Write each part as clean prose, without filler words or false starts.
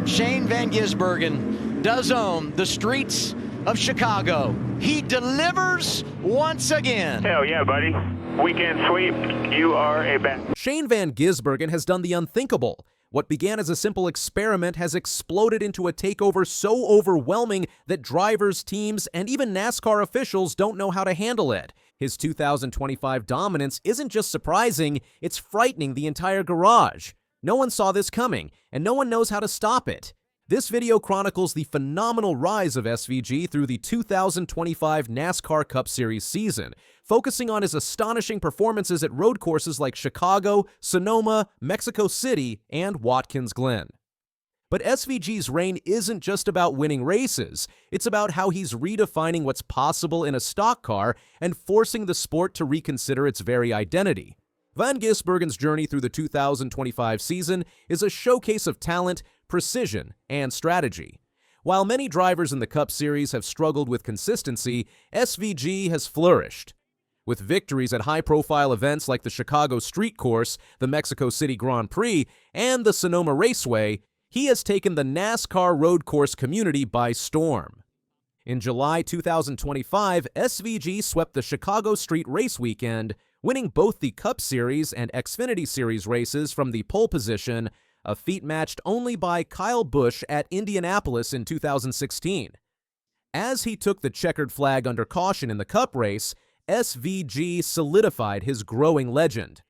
Shane Van Gisbergen does own the streets of Chicago. He delivers once again. Hell yeah, buddy. Weekend sweep, you are a bat. Shane Van Gisbergen has done the unthinkable. What began as a simple experiment has exploded into a takeover so overwhelming that drivers, teams, and even NASCAR officials don't know how to handle it. His 2025 dominance isn't just surprising, it's frightening the entire garage. No one saw this coming, and no one knows how to stop it. This video chronicles the phenomenal rise of SVG through the 2025 NASCAR Cup Series season, focusing on his astonishing performances at road courses like Chicago, Sonoma, Mexico City, and Watkins Glen. But SVG's reign isn't just about winning races, it's about how he's redefining what's possible in a stock car and forcing the sport to reconsider its very identity. Van Gisbergen's journey through the 2025 season is a showcase of talent, precision, and strategy. While many drivers in the Cup Series have struggled with consistency, SVG has flourished. With victories at high-profile events like the Chicago Street Course, the Mexico City Grand Prix, and the Sonoma Raceway, he has taken the NASCAR road course community by storm. In July 2025, SVG swept the Chicago Street Race Weekend, winning both the Cup Series and Xfinity Series races from the pole position, a feat matched only by Kyle Busch at Indianapolis in 2016. As he took the checkered flag under caution in the Cup race, SVG solidified his growing legend.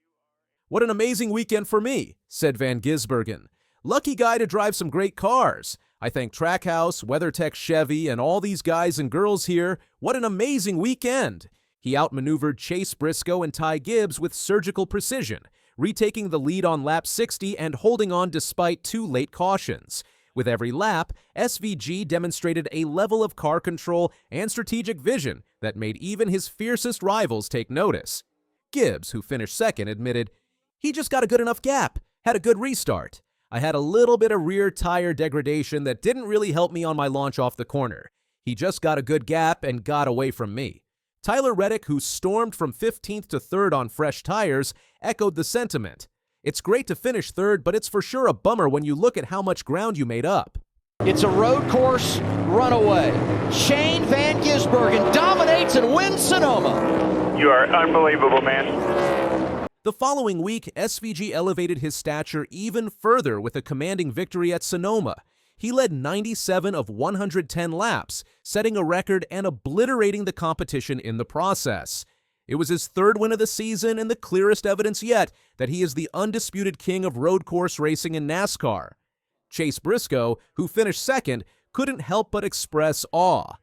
"What an amazing weekend for me," said Van Gisbergen. "Lucky guy to drive some great cars. I thank Trackhouse, WeatherTech Chevy, and all these guys and girls here. What an amazing weekend." He outmaneuvered Chase Briscoe and Ty Gibbs with surgical precision, retaking the lead on lap 60 and holding on despite 2 late cautions. With every lap, SVG demonstrated a level of car control and strategic vision that made even his fiercest rivals take notice. Gibbs, who finished second, admitted, "He just got a good enough gap, had a good restart. I had a little bit of rear tire degradation that didn't really help me on my launch off the corner. He just got a good gap and got away from me." Tyler Reddick, who stormed from 15th to 3rd on fresh tires, echoed the sentiment. "It's great to finish 3rd, but it's for sure a bummer when you look at how much ground you made up." It's a road course runaway. Shane Van Gisbergen dominates and wins Sonoma. You are unbelievable, man. The following week, SVG elevated his stature even further with a commanding victory at Sonoma. He led 97 of 110 laps, setting a record and obliterating the competition in the process. It was his 3rd win of the season and the clearest evidence yet that he is the undisputed king of road course racing in NASCAR. Chase Briscoe, who finished 2nd, couldn't help but express awe.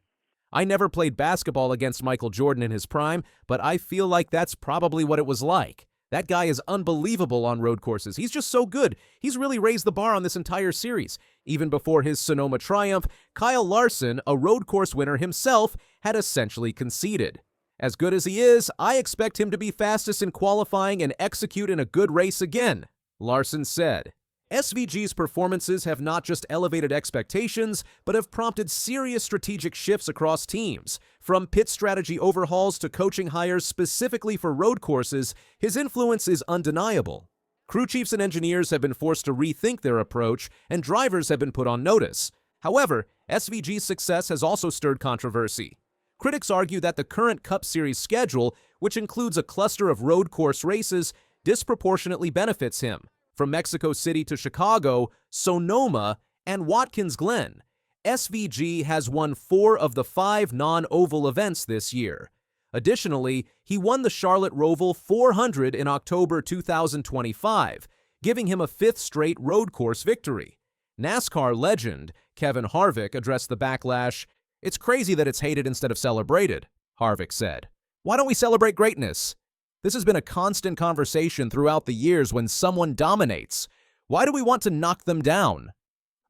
"I never played basketball against Michael Jordan in his prime, but I feel like that's probably what it was like. That guy is unbelievable on road courses. He's just so good. He's really raised the bar on this entire series." Even before his Sonoma triumph, Kyle Larson, a road course winner himself, had essentially conceded. "As good as he is, I expect him to be fastest in qualifying and execute in a good race again," Larson said. SVG's performances have not just elevated expectations, but have prompted serious strategic shifts across teams. From pit strategy overhauls to coaching hires specifically for road courses, his influence is undeniable. Crew chiefs and engineers have been forced to rethink their approach, and drivers have been put on notice. However, SVG's success has also stirred controversy. Critics argue that the current Cup Series schedule, which includes a cluster of road course races, disproportionately benefits him. From Mexico City to Chicago, Sonoma, and Watkins Glen, SVG has won 4 of the 5 non-oval events this year. Additionally, he won the Charlotte Roval 400 in October 2025, giving him a 5th straight road course victory. NASCAR legend Kevin Harvick addressed the backlash. "It's crazy that it's hated instead of celebrated," Harvick said. "Why don't we celebrate greatness? This has been a constant conversation throughout the years when someone dominates. Why do we want to knock them down?"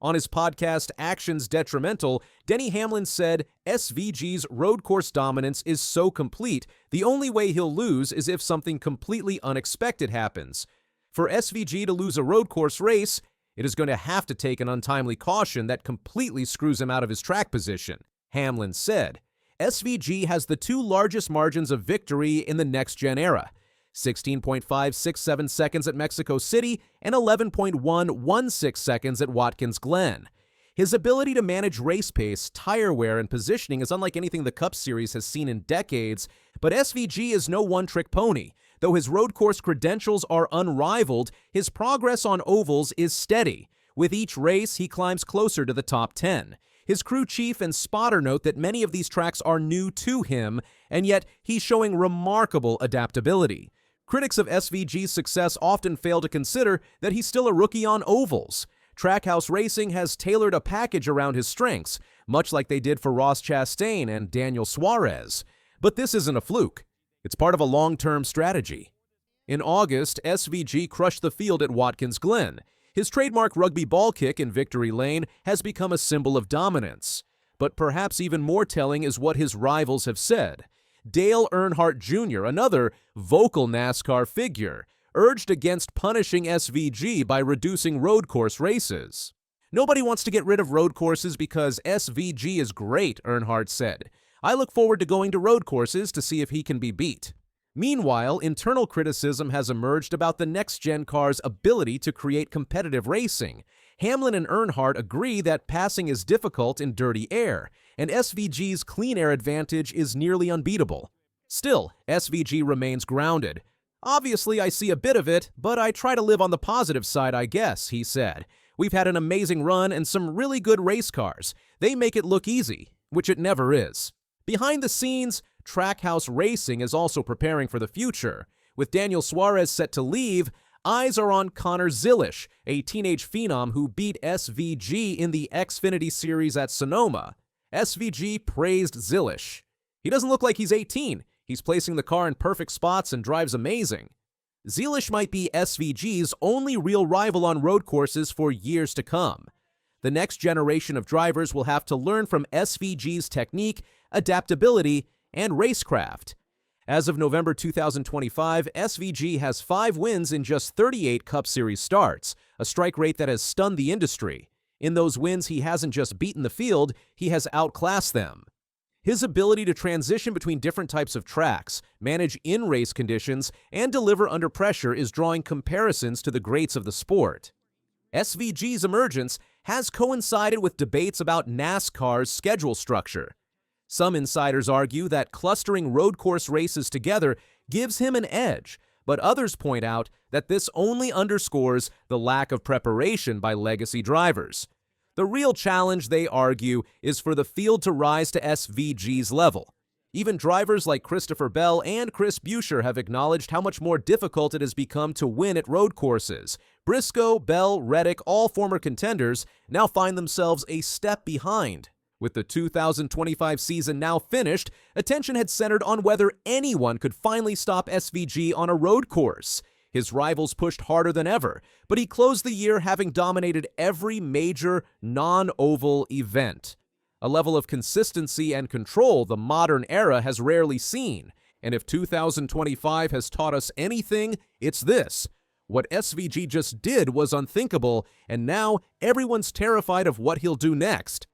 On his podcast, Actions Detrimental, Denny Hamlin said, "SVG's road course dominance is so complete, the only way he'll lose is if something completely unexpected happens. For SVG to lose a road course race, it is going to have to take an untimely caution that completely screws him out of his track position," Hamlin said. SVG has the 2 largest margins of victory in the NextGen era. 16.567 seconds at Mexico City, and 11.116 seconds at Watkins Glen. His ability to manage race pace, tire wear, and positioning is unlike anything the Cup Series has seen in decades, but SVG is no one-trick pony. Though his road course credentials are unrivaled, his progress on ovals is steady. With each race, he climbs closer to the top 10. His crew chief and spotter note that many of these tracks are new to him, and yet he's showing remarkable adaptability. Critics of SVG's success often fail to consider that he's still a rookie on ovals. Trackhouse Racing has tailored a package around his strengths, much like they did for Ross Chastain and Daniel Suarez. But this isn't a fluke. It's part of a long-term strategy. In August, SVG crushed the field at Watkins Glen. His trademark rugby ball kick in victory lane has become a symbol of dominance. But perhaps even more telling is what his rivals have said. Dale Earnhardt Jr., another vocal NASCAR figure, urged against punishing SVG by reducing road course races. "Nobody wants to get rid of road courses because SVG is great," Earnhardt said. "I look forward to going to road courses to see if he can be beat." Meanwhile, internal criticism has emerged about the NextGen car's ability to create competitive racing. Hamlin and Earnhardt agree that passing is difficult in dirty air, and SVG's clean air advantage is nearly unbeatable. Still, SVG remains grounded. "Obviously, I see a bit of it, but I try to live on the positive side, I guess," he said. "We've had an amazing run and some really good race cars. They make it look easy, which it never is." Behind the scenes, Trackhouse Racing is also preparing for the future. With Daniel Suarez set to leave, eyes are on Connor Zilisch, a teenage phenom who beat SVG in the Xfinity Series at Sonoma. SVG praised Zilisch. "He doesn't look like he's 18. He's placing the car in perfect spots and drives amazing." Zilisch might be SVG's only real rival on road courses for years to come. The next generation of drivers will have to learn from SVG's technique, adaptability, and racecraft. As of November 2025, SVG has 5 wins in just 38 Cup Series starts, a strike rate that has stunned the industry. In those wins, he hasn't just beaten the field, he has outclassed them. His ability to transition between different types of tracks, manage in-race conditions, and deliver under pressure is drawing comparisons to the greats of the sport. SVG's emergence has coincided with debates about NASCAR's schedule structure. Some insiders argue that clustering road course races together gives him an edge, but others point out that this only underscores the lack of preparation by legacy drivers. The real challenge, they argue, is for the field to rise to SVG's level. Even drivers like Christopher Bell and Chris Buescher have acknowledged how much more difficult it has become to win at road courses. Briscoe, Bell, Reddick, all former contenders, now find themselves a step behind. With the 2025 season now finished, attention had centered on whether anyone could finally stop SVG on a road course. His rivals pushed harder than ever, but he closed the year having dominated every major non-oval event. A level of consistency and control the modern era has rarely seen. And if 2025 has taught us anything, it's this. What SVG just did was unthinkable, and now everyone's terrified of what he'll do next.